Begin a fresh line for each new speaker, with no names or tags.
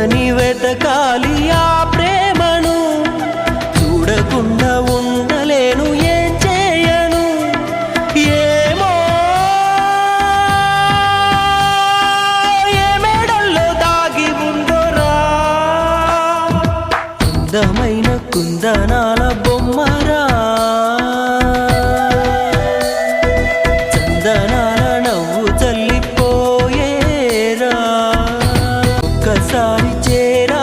చూడని వెతకాలి ఆ ప్రేమను, చూడకుండా ఉండలేను ఏం చేయను ఏమో ఏ మేడల్లో దాగి ఉందోరా అందమైన కుందనాల బొమ్మరా చందనాల నవ్వు చల్లిపోయేరా ఒక్కసారి చేరా